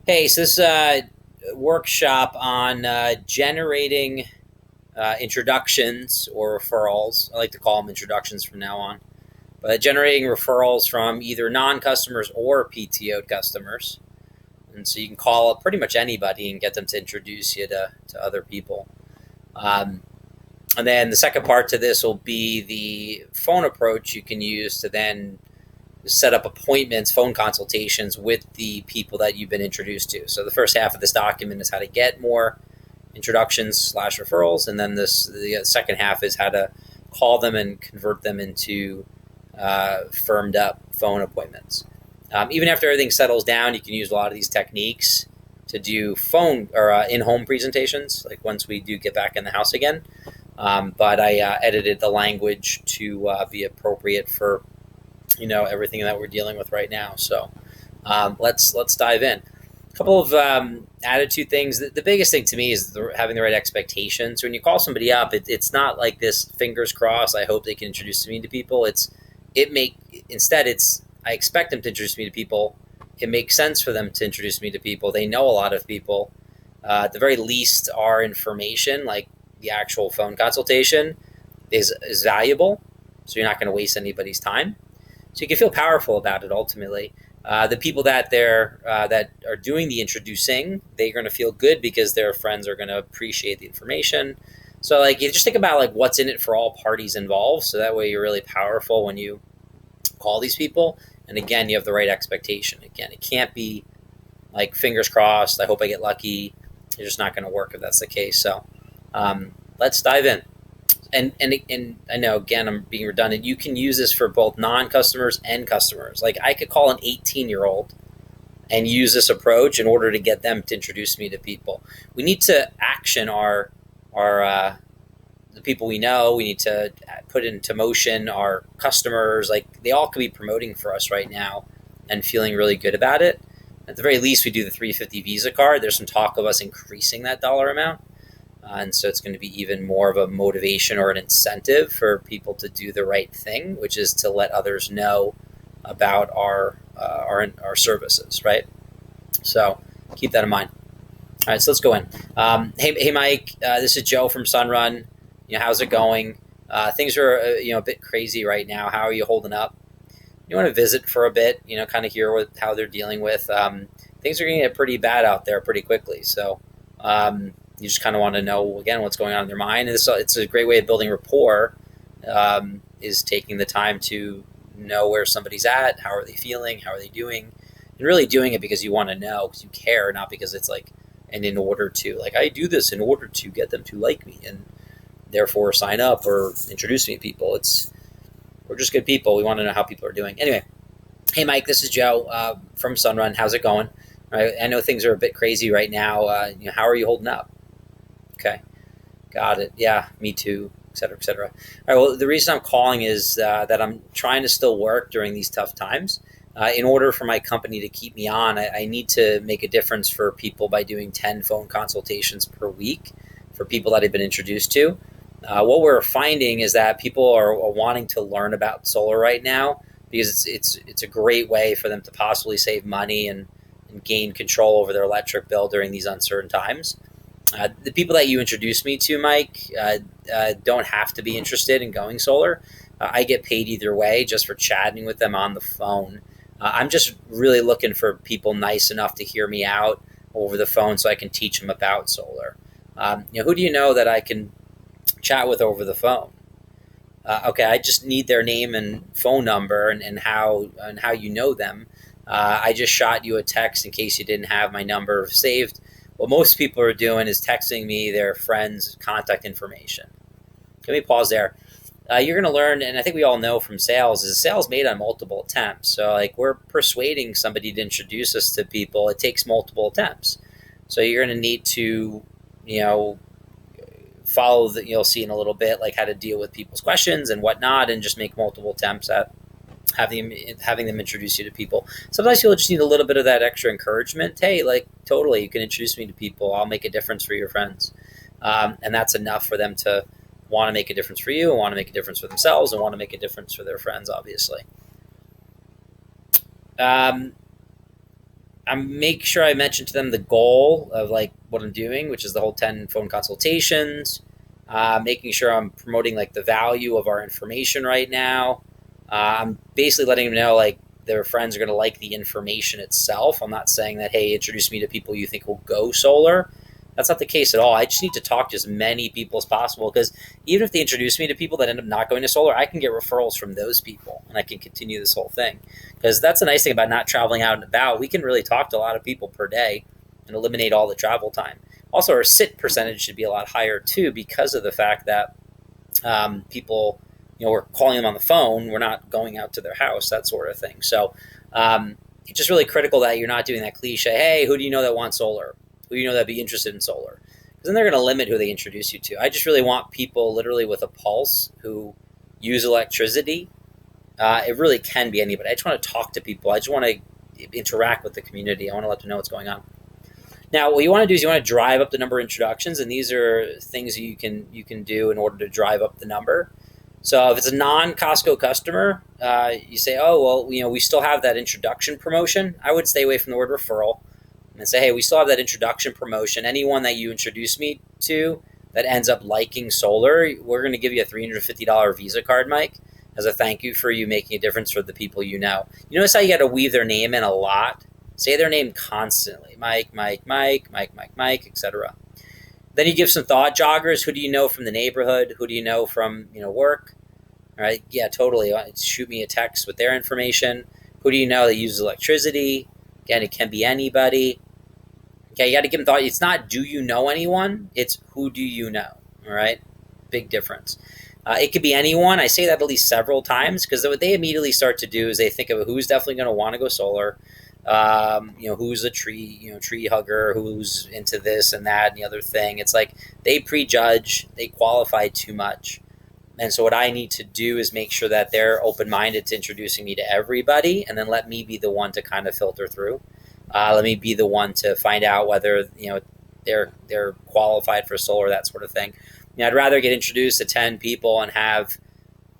Hey, so this workshop on generating introductions or referrals. I like to call them introductions from now on. But generating referrals from either non-customers or PTO'd customers. And so you can call up pretty much anybody and get them to introduce you to other people. Um, and then the second part to this will be the phone approach you can use to then set up appointments, phone consultations with the people that you've been introduced to. So the first half of this document is how to get more introductions slash referrals, and then the second half is how to call them and convert them into firmed up phone appointments. Even after everything settles down, you can use a lot of these techniques to do phone or in-home presentations. Like once we do get back in the house again, but I edited the language to be appropriate for everything that we're dealing with right now. So let's dive in. A couple of attitude things. The biggest thing to me is having the right expectations. When you call somebody up, it's not like this fingers crossed. I hope they can introduce me to people. It's I expect them to introduce me to people. It makes sense for them to introduce me to people. They know a lot of people. At the very least, our information, like the actual phone consultation, is valuable. So you're not going to waste anybody's time. So you can feel powerful about it ultimately. The people that that are doing the introducing, they're going to feel good because their friends are going to appreciate the information. So like you just think about like what's in it for all parties involved. So that way you're really powerful when you call these people. And again, you have the right expectation. Again, it can't be like fingers crossed. I hope I get lucky. It's just not going to work if that's the case. So let's dive in. And I know again I'm being redundant. You can use this for both non-customers and customers. Like I could call an 18-year-old and use this approach in order to get them to introduce me to people. We need to action our the people we know. We need to put into motion our customers. Like they all could be promoting for us right now and feeling really good about it. At the very least, we do the 350 Visa card. There's some talk of us increasing that dollar amount. And so it's going to be even more of a motivation or an incentive for people to do the right thing, which is to let others know about our services, right? So keep that in mind. All right, so let's go in. Hey, Mike. This is Joe from Sunrun. How's it going? Things are a bit crazy right now. How are you holding up? You want to visit for a bit, kind of hear how they're dealing with. Things are going to get pretty bad out there pretty quickly. So. You just kind of want to know, again, what's going on in their mind. And it's a great way of building rapport, is taking the time to know where somebody's at, how are they feeling, how are they doing, and really doing it because you want to know, because you care, not because it's like, and in order to, like, I do this in order to get them to like me and therefore sign up or introduce me to people. We're just good people. We want to know how people are doing. Anyway, hey, Mike, this is Joe from Sunrun. How's it going? Right, I know things are a bit crazy right now. How are you holding up? Okay, got it. Yeah, me too, et cetera, et cetera. All right, well, the reason I'm calling is that I'm trying to still work during these tough times. In order for my company to keep me on, I need to make a difference for people by doing 10 phone consultations per week for people that I've been introduced to. What we're finding is that people are wanting to learn about solar right now because it's a great way for them to possibly save money and gain control over their electric bill during these uncertain times. The people that you introduced me to, Mike, don't have to be interested in going solar. I get paid either way just for chatting with them on the phone. I'm just really looking for people nice enough to hear me out over the phone so I can teach them about solar. Who do you know that I can chat with over the phone? Okay, I just need their name and phone number and how you know them. I just shot you a text in case you didn't have my number saved. What most people are doing is texting me their friends' contact information. Let me pause there. You're going to learn, and I think we all know from sales, is sales made on multiple attempts. So like we're persuading somebody to introduce us to people. It takes multiple attempts. So you're going to need to, follow that. You'll see in a little bit, like how to deal with people's questions and whatnot, and just make multiple attempts at having them introduce you to people. Sometimes you'll just need a little bit of that extra encouragement. Hey, like totally, you can introduce me to people. I'll make a difference for your friends, and that's enough for them to want to make a difference for you, and want to make a difference for themselves, and want to make a difference for their friends. Obviously, I make sure I mention to them the goal of like what I'm doing, which is the whole 10 phone consultations, making sure I'm promoting like the value of our information right now. I'm basically letting them know like their friends are going to like the information itself. I'm not saying that, hey, introduce me to people you think will go solar. That's not the case at all. I just need to talk to as many people as possible, because even if they introduce me to people that end up not going to solar, I can get referrals from those people and I can continue this whole thing. Because that's the nice thing about not traveling out and about. We can really talk to a lot of people per day and eliminate all the travel time. Also, our sit percentage should be a lot higher too, because of the fact that people, we're calling them on the phone. We're not going out to their house, that sort of thing. So it's just really critical that you're not doing that cliche, hey, who do you know that wants solar? Who do you know that'd be interested in solar? Because then they're going to limit who they introduce you to. I just really want people literally with a pulse who use electricity. It really can be anybody. I just want to talk to people. I just want to interact with the community. I want to let them know what's going on. Now, what you want to do is you want to drive up the number of introductions, and these are things you can do in order to drive up the number. So if it's a non-Costco customer, you say, oh, well, we still have that introduction promotion. I would stay away from the word referral and say, hey, we still have that introduction promotion. Anyone that you introduce me to that ends up liking solar, we're going to give you a $350 Visa card, Mike, as a thank you for you making a difference for the people you know. You notice how you got to weave their name in a lot? Say their name constantly. Mike, Mike, Mike, Mike, Mike, Mike, etc. Then you give some thought joggers. Who do you know from the neighborhood? Who do you know from work? All right, yeah, totally. Shoot me a text with their information. Who do you know that uses electricity? Again, it can be anybody. Okay, you got to give them thought. It's not do you know anyone? It's who do you know? All right, big difference. It could be anyone. I say that at least several times, because what they immediately start to do is they think of who's definitely going to want to go solar. Who's a tree hugger, who's into this and that and the other thing. It's like they prejudge, they qualify too much. And so what I need to do is make sure that they're open-minded to introducing me to everybody, and then let me be the one to kind of filter through. Let me be the one to find out whether, they're qualified for solar, that sort of thing. I'd rather get introduced to 10 people and have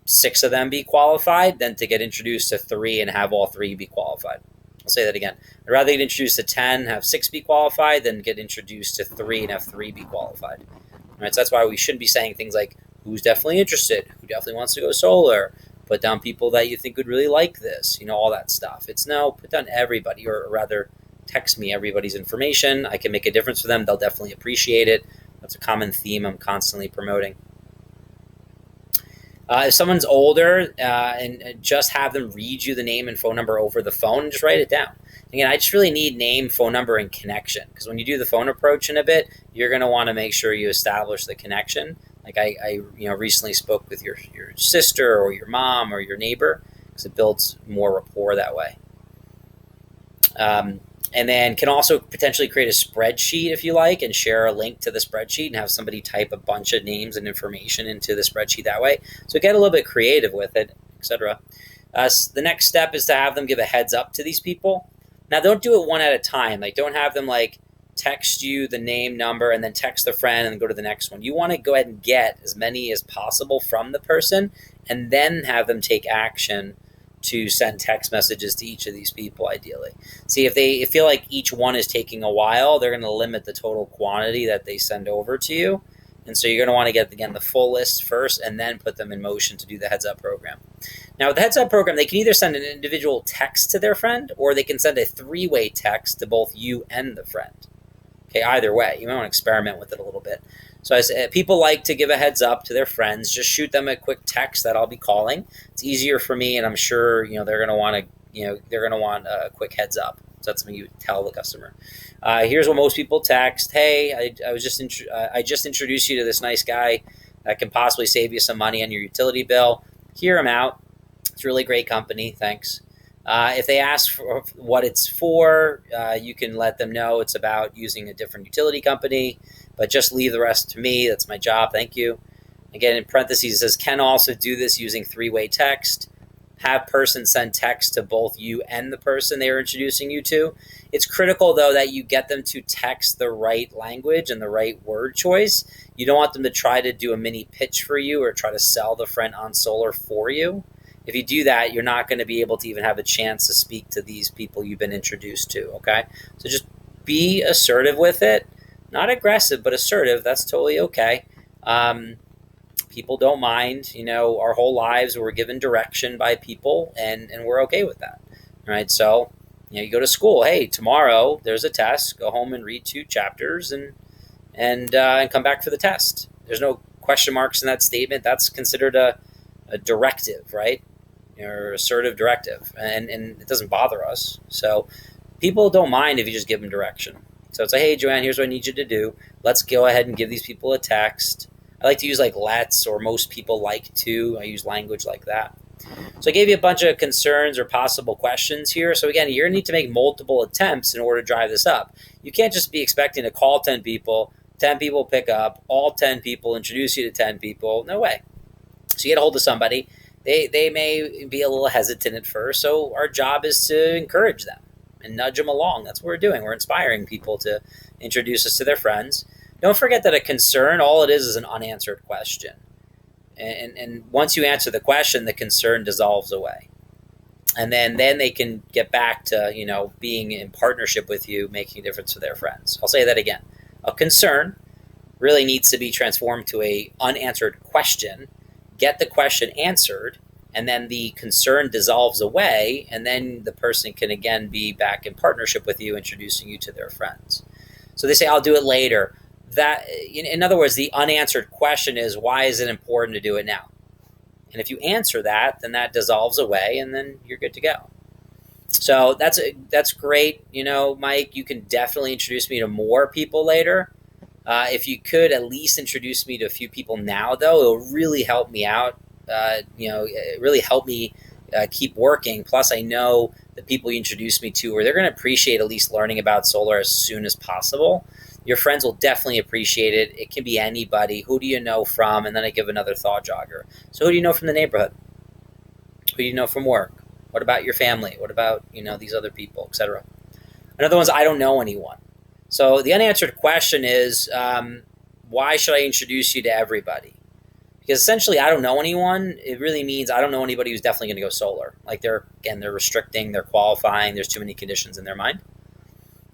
6 of them be qualified than to get introduced to 3 and have all 3 be qualified. I'll say that again. I'd rather get introduced to 10, have 6 be qualified, than get introduced to 3 and have 3 be qualified. All right, so that's why we shouldn't be saying things like, who's definitely interested, who definitely wants to go solar, put down people that you think would really like this, all that stuff. It's no, put down everybody, or rather text me everybody's information. I can make a difference for them. They'll definitely appreciate it. That's a common theme I'm constantly promoting. If someone's older, and just have them read you the name and phone number over the phone, and just write it down. Again, I just really need name, phone number, and connection, because when you do the phone approach in a bit, you're going to want to make sure you establish the connection. Like I recently spoke with your sister or your mom or your neighbor, because it builds more rapport that way. And then can also potentially create a spreadsheet if you like, and share a link to the spreadsheet and have somebody type a bunch of names and information into the spreadsheet that way. So get a little bit creative with it, etc. The next step is to have them give a heads up to these people. Now, don't do it one at a time. Like, don't have them like text you the name, number, and then text the friend and then go to the next one. You want to go ahead and get as many as possible from the person, and then have them take action to send text messages to each of these people, ideally. See, if they feel like each one is taking a while, they're going to limit the total quantity that they send over to you. And so you're going to want to get, again, the full list first, and then put them in motion to do the heads up program. Now, with the heads up program, they can either send an individual text to their friend, or they can send a 3-way text to both you and the friend. Okay, either way, you might want to experiment with it a little bit. So as people like to give a heads up to their friends, just shoot them a quick text that I'll be calling. It's easier for me, and I'm sure they're going to want a quick heads up. So that's something you would tell the customer. Here's what most people text: hey, I just introduced you to this nice guy that can possibly save you some money on your utility bill. Hear him out. It's a really great company. Thanks. If they ask for what it's for, you can let them know it's about using a different utility company, but just leave the rest to me. That's my job. Thank you. Again, in parentheses, it says, can also do this using 3-way text. Have person send text to both you and the person they are introducing you to. It's critical, though, that you get them to text the right language and the right word choice. You don't want them to try to do a mini pitch for you or try to sell the friend on solar for you. If you do that, you're not going to be able to even have a chance to speak to these people you've been introduced to. Okay, so just be assertive with it, not aggressive, but assertive. That's totally okay. People don't mind. Our whole lives we're given direction by people, and we're okay with that. Right? So, you go to school. Hey, tomorrow there's a test. Go home and read 2 chapters and come back for the test. There's no question marks in that statement. That's considered a directive, right? Or assertive directive, and it doesn't bother us. So people don't mind if you just give them direction. So it's like, hey, Joanne, here's what I need you to do. Let's go ahead and give these people a text. I like to use like let's, or most people like to. I use language like that. So I gave you a bunch of concerns or possible questions here. So again, you're going to need to make multiple attempts in order to drive this up. You can't just be expecting to call 10 people, 10 people pick up, all 10 people introduce you to 10 people. No way. So you get a hold of somebody. They may be a little hesitant at first. So our job is to encourage them and nudge them along. That's what we're doing. We're inspiring people to introduce us to their friends. Don't forget that a concern, all it is an unanswered question. And once you answer the question, the concern dissolves away. And then they can get back to, being in partnership with you, making a difference for their friends. I'll say that again. A concern really needs to be transformed to a unanswered question. Get the question answered, and then the concern dissolves away, and then the person can again be back in partnership with you, introducing you to their friends. So they say, I'll do it later. That, in other words, the unanswered question is, why is it important to do it now? And if you answer that, then that dissolves away, and then you're good to go. So that's great. Mike, you can definitely introduce me to more people later. If you could at least introduce me to a few people now, though, it'll really help me out. It really help me keep working. Plus, I know the people you introduce me to, or they're going to appreciate at least learning about solar as soon as possible. Your friends will definitely appreciate it. It can be anybody. Who do you know from? And then I give another thought jogger. So who do you know from the neighborhood? Who do you know from work? What about your family? What about, these other people, etc.? Another one's, I don't know anyone. So the unanswered question is, why should I introduce you to everybody? Because essentially, I don't know anyone. It really means I don't know anybody who's definitely going to go solar. Like they're restricting, they're qualifying. There's too many conditions in their mind.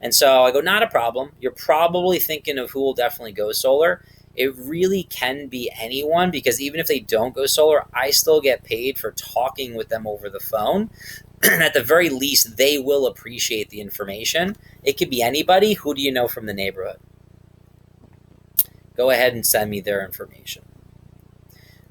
And so I go, not a problem. You're probably thinking of who will definitely go solar. It really can be anyone, because even if they don't go solar, I still get paid for talking with them over the phone. At the very least, they will appreciate the information. It could be anybody. Who do you know from the neighborhood? Go ahead and send me their information.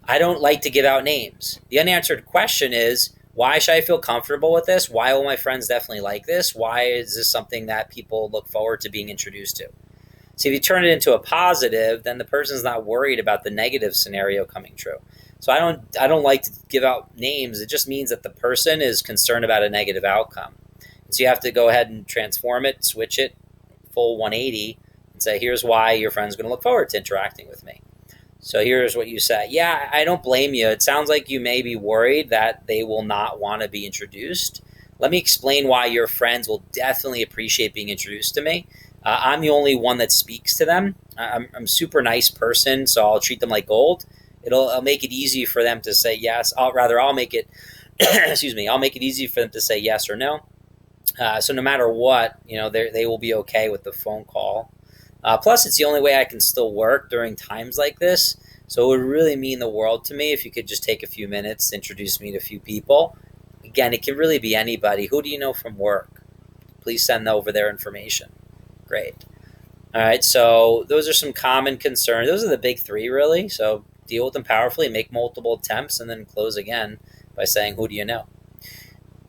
I don't like to give out names. The unanswered question is, why should I feel comfortable with this? Why will my friends definitely like this? Why is this something that people look forward to being introduced to? See, if you turn it into a positive, then the person's not worried about the negative scenario coming true. So I don't like to give out names. It just means that the person is concerned about a negative outcome. And so you have to go ahead and transform it, switch it, full 180, and say, here's why your friend's going to look forward to interacting with me. So here's what you say. Yeah, I don't blame you. It sounds like you may be worried that they will not want to be introduced. Let me explain why your friends will definitely appreciate being introduced to me. I'm the only one that speaks to them. I'm a super nice person, so I'll treat them like gold. I'll make it easy for them to say yes. I'll make it, excuse me, I'll make it easy for them to say yes or no. So no matter what, they will be okay with the phone call. Plus, it's the only way I can still work during times like this. So it would really mean the world to me if you could just take a few minutes to introduce me to a few people. Again, it can really be anybody. Who do you know from work? Please send over their information. Great. All right, so those are some common concerns. Those are the big 3, really. So deal with them powerfully, make multiple attempts, and then close again by saying, who do you know?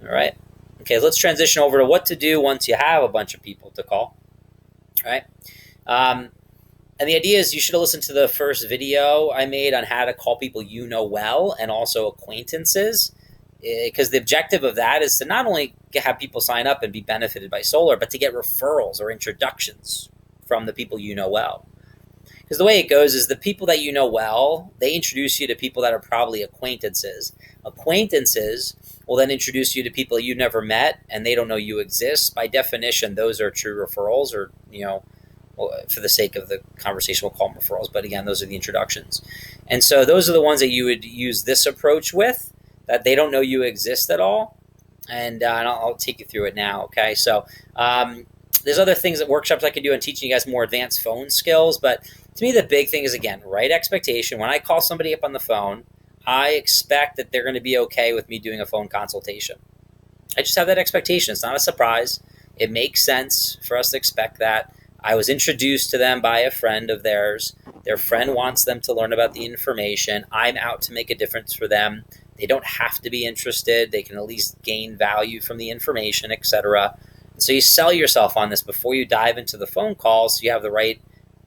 All right. Okay, let's transition over to what to do once you have a bunch of people to call. All right. And the idea is you should have listened to the first video I made on how to call people you know well, and also acquaintances, because the objective of that is to not only have people sign up and be benefited by solar, but to get referrals or introductions from the people you know well. Because the way it goes is the people that you know well, they introduce you to people that are probably acquaintances. Acquaintances will then introduce you to people you never met and they don't know you exist. By definition, those are true referrals, or, well, for the sake of the conversation, we'll call them referrals. But again, those are the introductions. And so those are the ones that you would use this approach with. that they don't know you exist at all. And I'll take you through it now. Okay, so there's other things that workshops I can do on teaching you guys more advanced phone skills, but to me the big thing is, again, right expectation. When I call somebody up on the phone, I expect that they're going to be okay with me doing a phone consultation. I just have that expectation. It's not a surprise. It makes sense for us to expect that. I was introduced to them by a friend of theirs. Their friend wants them to learn about the information. I'm out to make a difference for them. They don't have to be interested. They can at least gain value from the information, etc. So you sell yourself on this before you dive into the phone call, so you have the right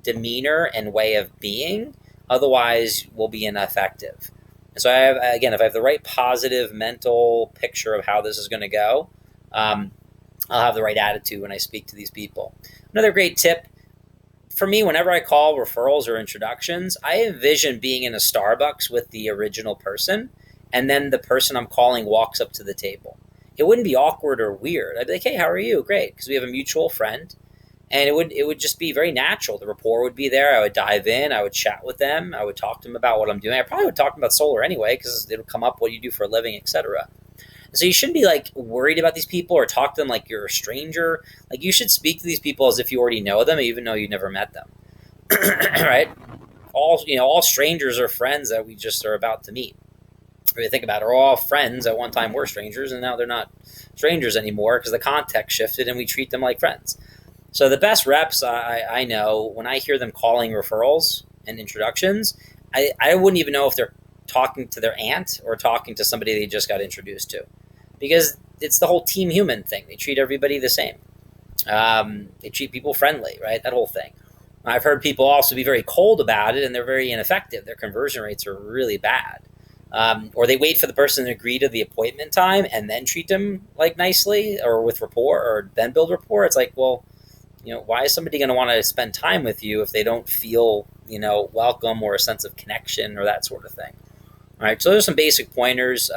demeanor and way of being. Otherwise, we'll be ineffective. And so I have, again, if I have the right positive mental picture of how this is going to go, I'll have the right attitude when I speak to these people. Another great tip for me, whenever I call referrals or introductions, I envision being in a Starbucks with the original person, and then the person I'm calling walks up to the table. It wouldn't be awkward or weird. I'd be like, "Hey, how are you?" Great, because we have a mutual friend, and it would just be very natural. The rapport would be there. I would dive in. I would chat with them. I would talk to them about what I'm doing. I probably would talk to them about solar anyway, because it'll come up what you do for a living, etc. So you shouldn't be like worried about these people or talk to them like you're a stranger. Like, you should speak to these people as if you already know them, even though you never met them. Right? All strangers are friends that we just are about to meet. If you think about it, are all friends at one time were strangers, and now they're not strangers anymore because the context shifted and we treat them like friends. So the best reps I know, when I hear them calling referrals and introductions, I wouldn't even know if they're talking to their aunt or talking to somebody they just got introduced to, because it's the whole team human thing. They treat everybody the same. They treat people friendly, right? That whole thing. I've heard people also be very cold about it, and they're very ineffective. Their conversion rates are really bad. Or they wait for the person to agree to the appointment time and then treat them like nicely or with rapport, or then build rapport. It's like, well, why is somebody going to want to spend time with you if they don't feel, welcome or a sense of connection or that sort of thing? All right, so those are some basic pointers.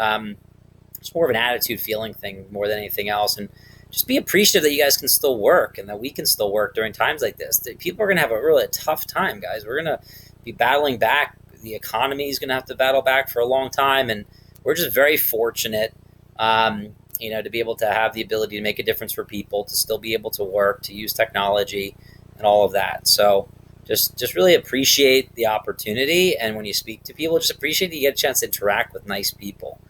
It's more of an attitude feeling thing more than anything else. And just be appreciative that you guys can still work and that we can still work during times like this. People are going to have a really tough time, guys. We're going to be battling back. The economy is going to have to battle back for a long time. And we're just very fortunate, to be able to have the ability to make a difference for people, to still be able to work, to use technology and all of that. So just really appreciate the opportunity. And when you speak to people, just appreciate that you get a chance to interact with nice people.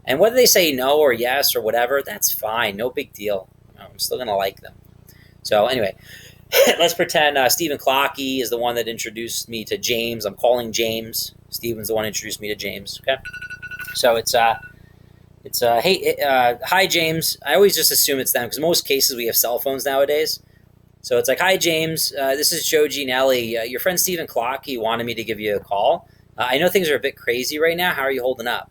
And whether they say no or yes or whatever, that's fine. No big deal. I'm still going to like them. So anyway, let's pretend Stephen Clockey is the one that introduced me to James. I'm calling James. Stephen's the one who introduced me to James. Okay. So it's hey, hi, James. I always just assume it's them because in most cases we have cell phones nowadays. So it's like, hi, James. This is Joe Ginelli. Your friend Stephen Clockey wanted me to give you a call. I know things are a bit crazy right now. How are you holding up?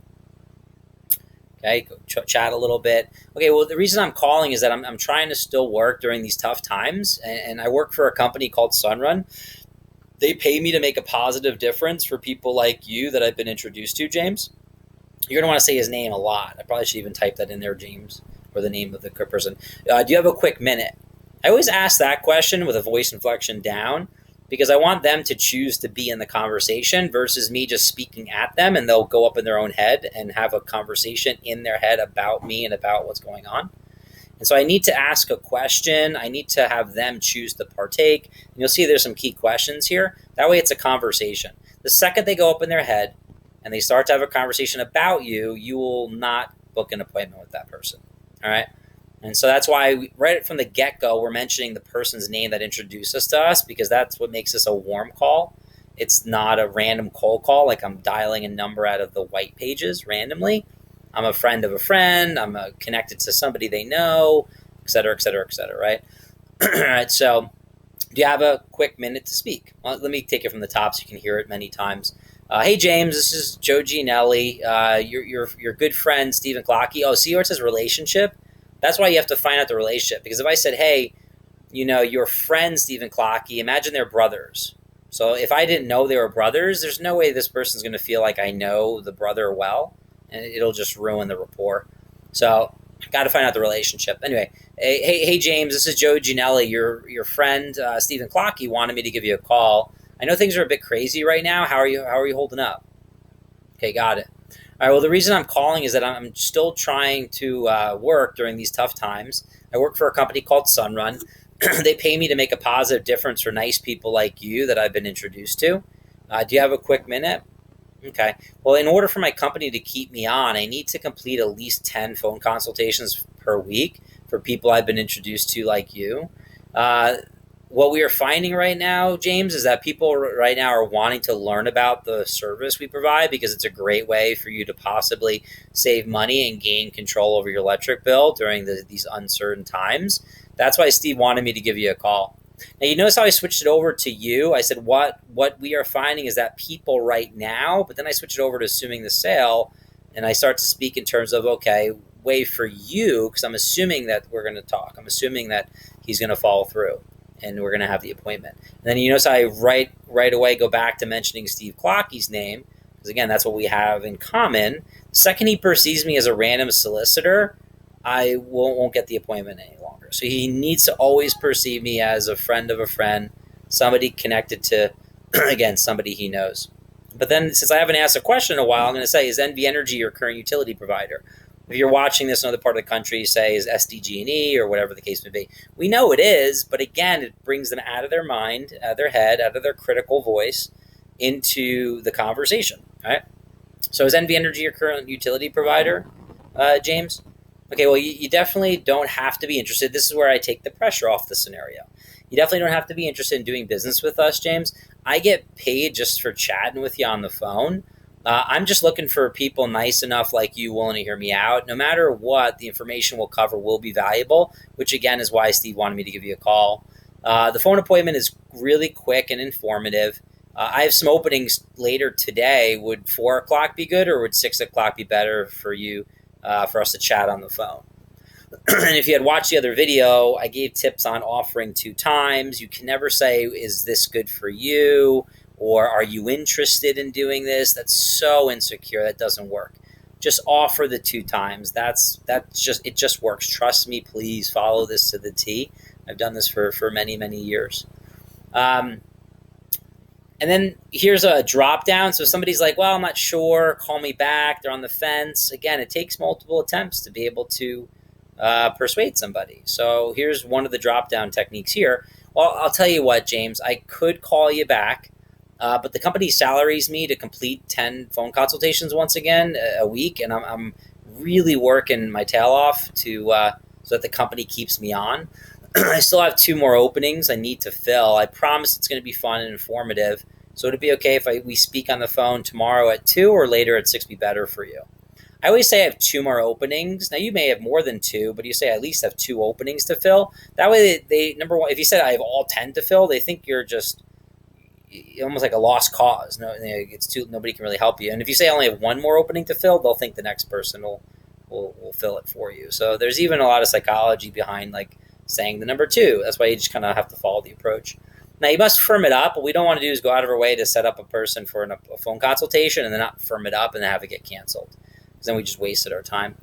Okay, go chat a little bit. Okay, well, the reason I'm calling is that I'm trying to still work during these tough times, and I work for a company called Sunrun. They pay me to make a positive difference for people like you that I've been introduced to, James. You're going to want to say his name a lot. I probably should even type that in there, James, or the name of the person. Do you have a quick minute? I always ask that question with a voice inflection down because I want them to choose to be in the conversation versus me just speaking at them, and they'll go up in their own head and have a conversation in their head about me and about what's going on. And so I need to ask a question. I need to have them choose to partake. And you'll see there's some key questions here. That way it's a conversation. The second they go up in their head and they start to have a conversation about you, you will not book an appointment with that person. All right? And so that's why right from the get-go, we're mentioning the person's name that introduced us to us, because that's what makes this a warm call. It's not a random cold call, like I'm dialing a number out of the white pages randomly. I'm a friend of a friend. I'm connected to somebody they know, et cetera, et cetera, et cetera, right? All right, so do you have a quick minute to speak? Well, let me take it from the top so you can hear it many times. Hey, James, this is Joe Ginelli. Your good friend, Stephen Clockey. Oh, see where it says relationship? That's why you have to find out the relationship. Because if I said, hey, your friend, Stephen Clockey, imagine they're brothers. So if I didn't know they were brothers, there's no way this person's going to feel like I know the brother well, and it'll just ruin the rapport. So got to find out the relationship. Anyway, hey, James, this is Joe Ginelli. Your friend, Stephen Clockey, wanted me to give you a call. I know things are a bit crazy right now. How are you holding up? Okay, got it. All right. Well, the reason I'm calling is that I'm still trying to work during these tough times. I work for a company called Sunrun. They pay me to make a positive difference for nice people like you that I've been introduced to. Do you have a quick minute? Okay. Well, in order for my company to keep me on, I need to complete at least 10 phone consultations per week for people I've been introduced to, like you. Uh, what we are finding right now, James, is that people right now are wanting to learn about the service we provide because it's a great way for you to possibly save money and gain control over your electric bill during these uncertain times. That's why Steve wanted me to give you a call. Now you notice how I switched it over to you. I said what we are finding is that people right now, but then I switched it over to assuming the sale, and I start to speak in terms of okay, way for you because I'm assuming that we're going to talk. I'm assuming that he's going to follow through, and we're going to have the appointment. And then you notice how I right away go back to mentioning Steve Clockey's name because again that's what we have in common. The second he perceives me as a random solicitor, I won't get the appointment any longer. So he needs to always perceive me as a friend of a friend, somebody connected to, again, somebody he knows. But then since I haven't asked a question in a while, I'm going to say, is NV Energy your current utility provider? If you're watching this in another part of the country, say is SDG&E or whatever the case may be. We know it is, but again, it brings them out of their mind, out of their head, out of their critical voice into the conversation. All right. So is NV Energy your current utility provider, James? Okay, well, you definitely don't have to be interested. This is where I take the pressure off the scenario. You definitely don't have to be interested in doing business with us, James. I get paid just for chatting with you on the phone. I'm just looking for people nice enough like you willing to hear me out. No matter what, the information we'll cover will be valuable, which again is why Steve wanted me to give you a call. The phone appointment is really quick and informative. I have some openings later today. Would 4 o'clock be good or would 6 o'clock be better for you? For us to chat on the phone. And if you had watched the other video, I gave tips on offering 2 times. You can never say, is this good for you? Or are you interested in doing this? That's so insecure. That doesn't work. Just offer the 2 times. It just works. Trust me, please follow this to the T. I've done this for many, many years. And then here's a drop down. So somebody's like, well, I'm not sure. Call me back. They're on the fence. Again, it takes multiple attempts to be able to persuade somebody. So here's one of the drop down techniques here. Well, I'll tell you what, James, I could call you back, but the company salaries me to complete 10 phone consultations once again a week. And I'm really working my tail off so that the company keeps me on. I still have 2 more openings I need to fill. I promise it's going to be fun and informative. So would it be okay if we speak on the phone tomorrow at 2 or later at 6 be better for you? I always say I have 2 more openings. Now you may have more than 2, but you say I at least have 2 openings to fill. That way they number one, if you said I have all 10 to fill, they think you're just almost like a lost cause. No, it's too nobody can really help you. And if you say I only have 1 more opening to fill, they'll think the next person will fill it for you. So there's even a lot of psychology behind like saying the number 2. That's why you just kind of have to follow the approach. Now, you must firm it up. What we don't want to do is go out of our way to set up a person for a phone consultation and then not firm it up and then have it get canceled because then we just wasted our time.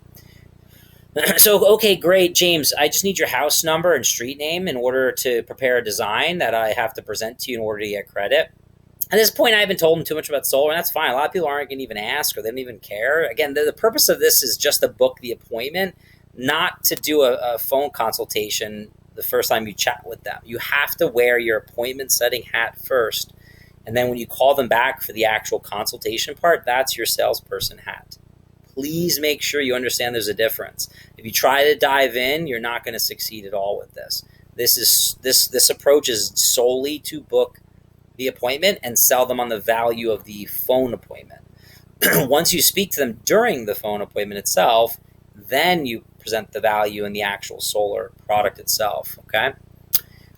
So, okay, great. James, I just need your house number and street name in order to prepare a design that I have to present to you in order to get credit. At this point, I haven't told them too much about solar, and that's fine. A lot of people aren't going to even ask or they don't even care. Again, the purpose of this is just to book the appointment, not to do a phone consultation the first time you chat with them. You have to wear your appointment setting hat first. And then when you call them back for the actual consultation part, that's your salesperson hat. Please make sure you understand there's a difference. If you try to dive in, you're not going to succeed at all with this. This approach is solely to book the appointment and sell them on the value of the phone appointment. Once you speak to them during the phone appointment itself, then you present the value in the actual solar product itself, okay?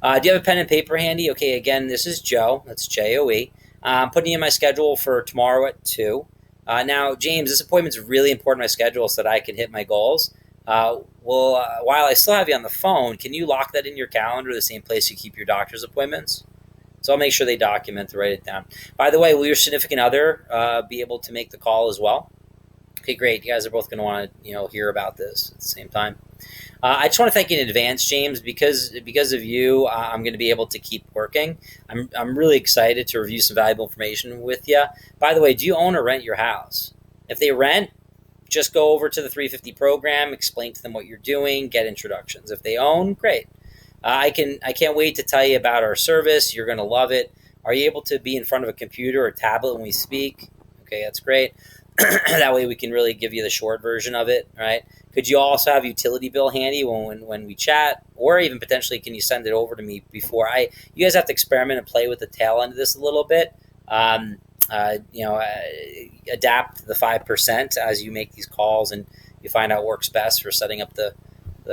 Do you have a pen and paper handy? Okay, again, this is Joe. That's Joe. I'm putting you in my schedule for tomorrow at 2. Now, James, this appointment's really important in my schedule so that I can hit my goals. While I still have you on the phone, can you lock that in your calendar, the same place you keep your doctor's appointments? So I'll make sure they document to write it down. By the way, will your significant other be able to make the call as well? Okay, great. You guys are both going to want to, hear about this at the same time. I just want to thank you in advance, James, because of you, I'm going to be able to keep working. I'm really excited to review some valuable information with you. By the way, do you own or rent your house? If they rent, just go over to the 350 program, explain to them what you're doing, get introductions. If they own, great. I can't wait to tell you about our service. You're going to love it. Are you able to be in front of a computer or tablet when we speak? Okay, that's great. That way we can really give you the short version of it, right? Could you also have utility bill handy when we chat, or even potentially can you send it over to me before you guys have to experiment and play with the tail end of this a little bit. Adapt the 5% as you make these calls and you find out what works best for setting up the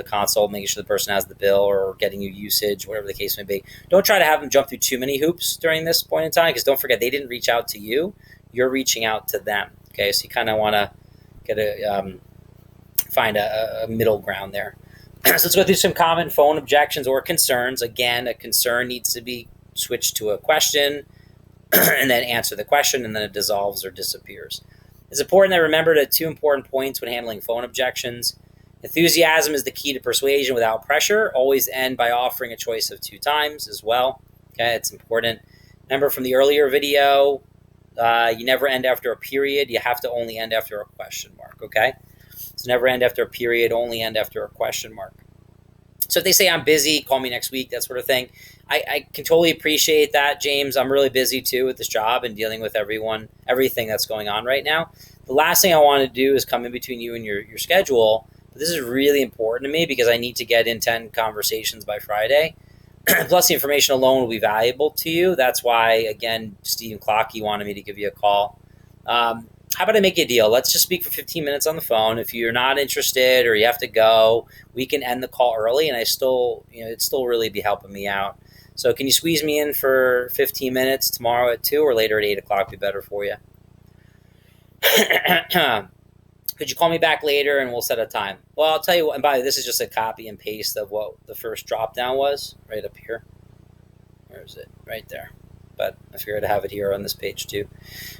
console, making sure the person has the bill or getting you usage, whatever the case may be. Don't try to have them jump through too many hoops during this point in time, because don't forget, they didn't reach out to you. You're reaching out to them. Okay, so you kind of want to find a middle ground there. So let's go through some common phone objections or concerns. Again, a concern needs to be switched to a question and then answer the question, and then it dissolves or disappears. It's important to remember the 2 important points when handling phone objections. Enthusiasm is the key to persuasion without pressure. Always end by offering a choice of 2 times as well. Okay, it's important. Remember from the earlier video, you never end after a period. You have to only end after a question mark, okay? So never end after a period, only end after a question mark. So if they say, I'm busy, call me next week, that sort of thing, I can totally appreciate that, James. I'm really busy too with this job and dealing with everything that's going on right now. The last thing I want to do is come in between you and your schedule. But this is really important to me because I need to get in 10 conversations by Friday. Plus, the information alone will be valuable to you. That's why, again, Stephen Clockey wanted me to give you a call. How about I make you a deal? Let's just speak for 15 minutes on the phone. If you're not interested or you have to go, we can end the call early, and it'd still really be helping me out. So can you squeeze me in for 15 minutes tomorrow at 2 or later at 8 o'clock be better for you? Could you call me back later and we'll set a time? Well, I'll tell you what, and by the way, this is just a copy and paste of what the first drop down was right up here. Where is it? Right there. But I figured to have it here on this page too.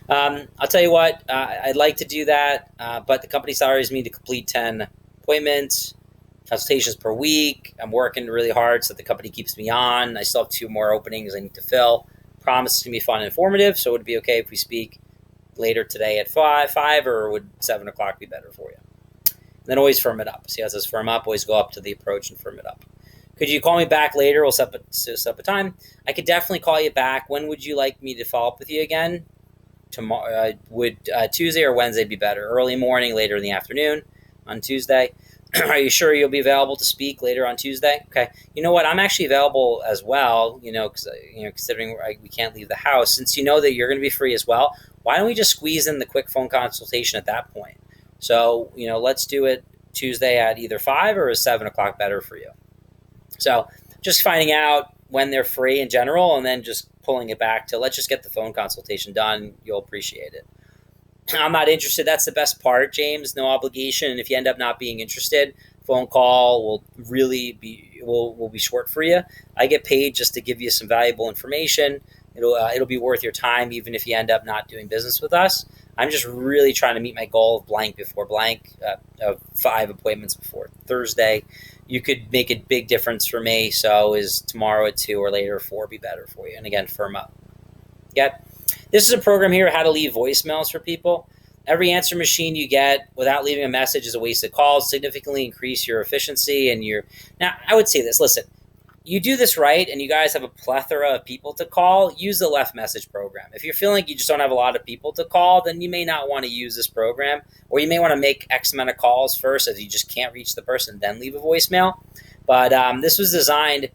I'll tell you what, I'd like to do that, but the company salaries me to complete 10 appointments, consultations per week. I'm working really hard so the company keeps me on. I still have 2 more openings I need to fill. Promise it's going to be fun and informative, so would it be okay if we speak later today at 5 or would 7 o'clock be better for you? And then always firm it up. See how it says firm up? Always go up to the approach and firm it up. Could you call me back later? We'll set up a time. I could definitely call you back. When would you like me to follow up with you again? Tomorrow, would Tuesday or Wednesday be better? Early morning, later in the afternoon on Tuesday? Are you sure you'll be available to speak later on Tuesday? Okay. You know what? I'm actually available as well, because considering we can't leave the house. Since you know that you're going to be free as well, why don't we just squeeze in the quick phone consultation at that point? So, let's do it Tuesday at either 5 or is 7 o'clock better for you? So just finding out when they're free in general and then just pulling it back to let's just get the phone consultation done. You'll appreciate it. I'm not interested. That's the best part, James. No obligation. And if you end up not being interested, phone call will really be short for you. I get paid just to give you some valuable information. It'll be worth your time, even if you end up not doing business with us. I'm just really trying to meet my goal of blank before blank, of 5 appointments before Thursday. You could make a big difference for me. So is tomorrow at 2 or later at 4 be better for you? And again, firm up. Yeah. This is a program here, how to leave voicemails for people. Every answer machine you get without leaving a message is a wasted call. Significantly increase your efficiency and Now, I would say this. Listen, you do this right and you guys have a plethora of people to call, use the left message program. If you're feeling like you just don't have a lot of people to call, then you may not want to use this program, or you may want to make X amount of calls first if you just can't reach the person, then leave a voicemail. But this was designed,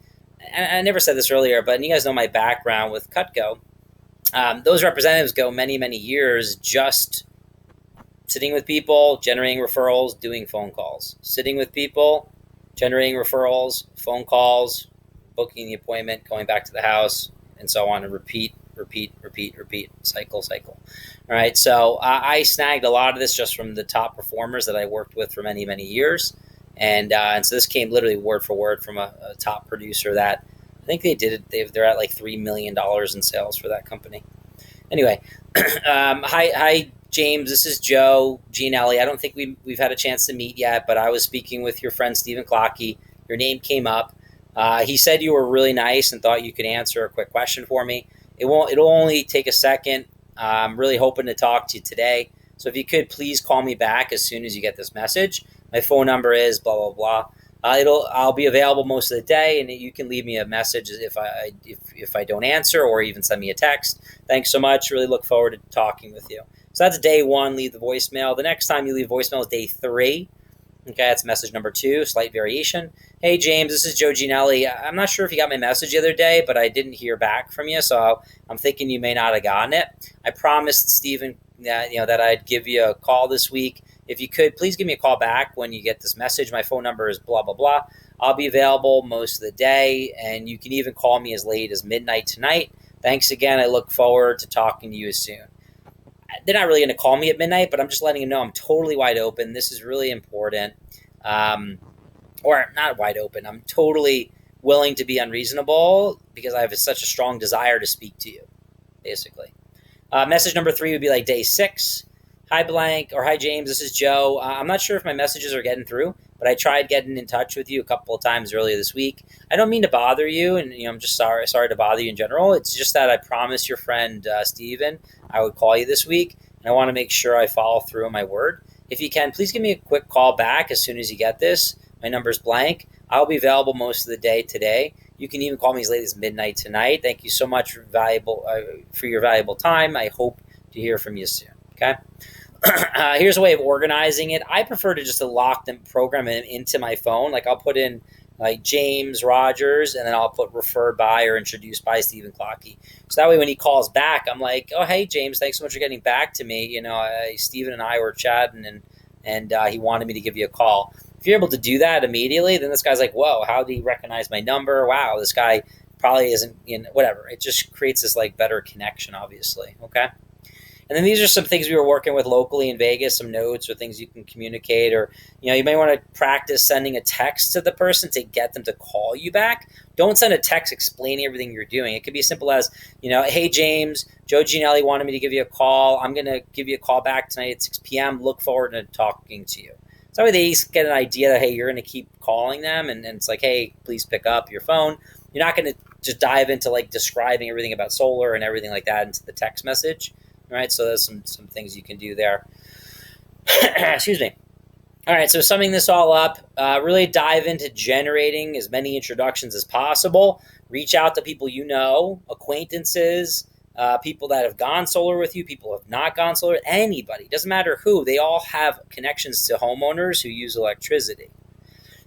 and I never said this earlier, but you guys know my background with Cutco. Those representatives go many, many years just sitting with people, generating referrals, doing phone calls. Sitting with people, generating referrals, phone calls, booking the appointment, going back to the house, and so on, and repeat, cycle. All right, so I snagged a lot of this just from the top performers that I worked with for many, many years. And so this came literally word for word from a top producer that I think they did it. They're at like $3 million in sales for that company. Anyway, hi, James. This is Joe Gianelli. I don't think we've had a chance to meet yet, but I was speaking with your friend Stephen Clockey. Your name came up. He said you were really nice and thought you could answer a quick question for me. It'll only take a second. I'm really hoping to talk to you today. So if you could please call me back as soon as you get this message. My phone number is blah, blah, blah. I'll be available most of the day, and you can leave me a message if I don't answer, or even send me a text. Thanks so much. Really look forward to talking with you. So that's day one. Leave the voicemail. The next time you leave voicemail is day 3. Okay, that's message number 2, slight variation. Hey, James, this is Joe Ginelli. I'm not sure if you got my message the other day, but I didn't hear back from you, so I'm thinking you may not have gotten it. I promised Stephen that I'd give you a call this week. If you could, please give me a call back when you get this message. My phone number is blah, blah, blah. I'll be available most of the day, and you can even call me as late as midnight tonight. Thanks again. I look forward to talking to you soon. They're not really going to call me at midnight, but I'm just letting them know I'm totally wide open. This is really important. Or not wide open. I'm totally willing to be unreasonable because I have such a strong desire to speak to you, basically. Message number 3 would be like day 6. Hi, blank, or hi, James. This is Joe. I'm not sure if my messages are getting through, but I tried getting in touch with you a couple of times earlier this week. I don't mean to bother you, and I'm just sorry to bother you in general. It's just that I promised your friend Steven I would call you this week, and I want to make sure I follow through on my word. If you can, please give me a quick call back as soon as you get this. My number's blank. I'll be available most of the day today. You can even call me as late as midnight tonight. Thank you so much for your valuable time. I hope to hear from you soon. Okay. Here's a way of organizing it. I prefer to just lock them, program it into my phone. Like I'll put in like James Rogers, and then I'll put referred by or introduced by Stephen Clockey. So that way when he calls back, I'm like, oh, hey, James, thanks so much for getting back to me. Stephen and I were chatting, and he wanted me to give you a call. If you're able to do that immediately, then this guy's like, whoa, how did he recognize my number? Wow, this guy probably isn't whatever. It just creates this like better connection, obviously. Okay. And then these are some things we were working with locally in Vegas, some notes or things you can communicate, or, you may want to practice sending a text to the person to get them to call you back. Don't send a text explaining everything you're doing. It could be as simple as, hey, James, Joe Ginelli wanted me to give you a call. I'm going to give you a call back tonight at 6 p.m. Look forward to talking to you. So that way they get an idea that, hey, you're going to keep calling them. And it's like, hey, please pick up your phone. You're not going to just dive into like describing everything about solar and everything like that into the text message. Right, so there's some things you can do there. Excuse me. All right, so summing this all up, really dive into generating as many introductions as possible. Reach out to people acquaintances, people that have gone solar with you, people who have not gone solar, anybody. Doesn't matter who. They all have connections to homeowners who use electricity.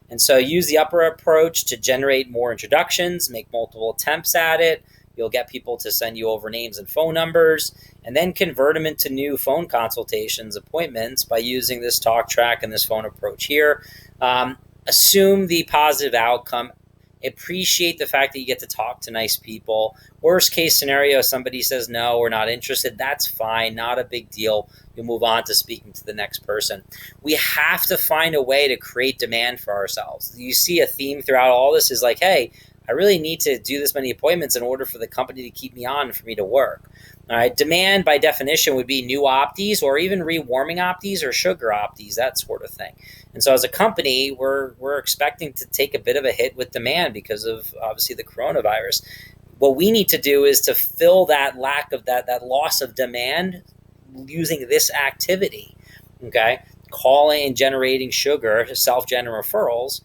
And so use the upper approach to generate more introductions, make multiple attempts at it. You'll get people to send you over names and phone numbers, and then convert them into new phone consultations, appointments by using this talk track and this phone approach here. Assume the positive outcome. Appreciate the fact that you get to talk to nice people. Worst case scenario, somebody says no, we're not interested. That's fine. Not a big deal. You'll move on to speaking to the next person. We have to find a way to create demand for ourselves. You see a theme throughout all this is like, hey, I really need to do this many appointments in order for the company to keep me on and for me to work. All right. Demand by definition would be new opties or even rewarming opties or sugar opties, that sort of thing. And so as a company, we're expecting to take a bit of a hit with demand because of obviously the coronavirus. What we need to do is to fill that lack of that loss of demand using this activity. Okay. Calling and generating sugar, self-generated referrals,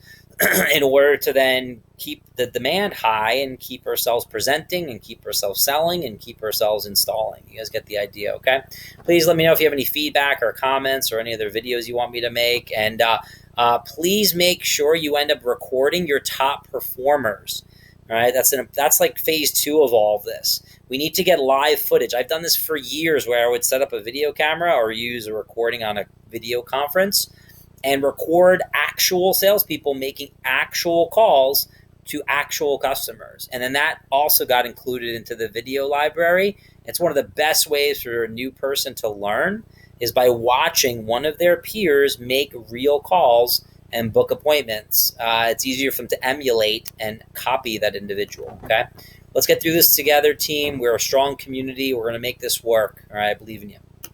in order to then keep the demand high and keep ourselves presenting and keep ourselves selling and keep ourselves installing. You guys get the idea, okay? Please let me know if you have any feedback or comments or any other videos you want me to make. And please make sure you end up recording your top performers. All right, that's like phase 2 of all of this. We need to get live footage. I've done this for years where I would set up a video camera or use a recording on a video conference and record actual salespeople making actual calls to actual customers. And then that also got included into the video library. It's one of the best ways for a new person to learn is by watching one of their peers make real calls and book appointments. It's easier for them to emulate and copy that individual, okay? Let's get through this together, team. We're a strong community. We're going to make this work, all right? I believe in you.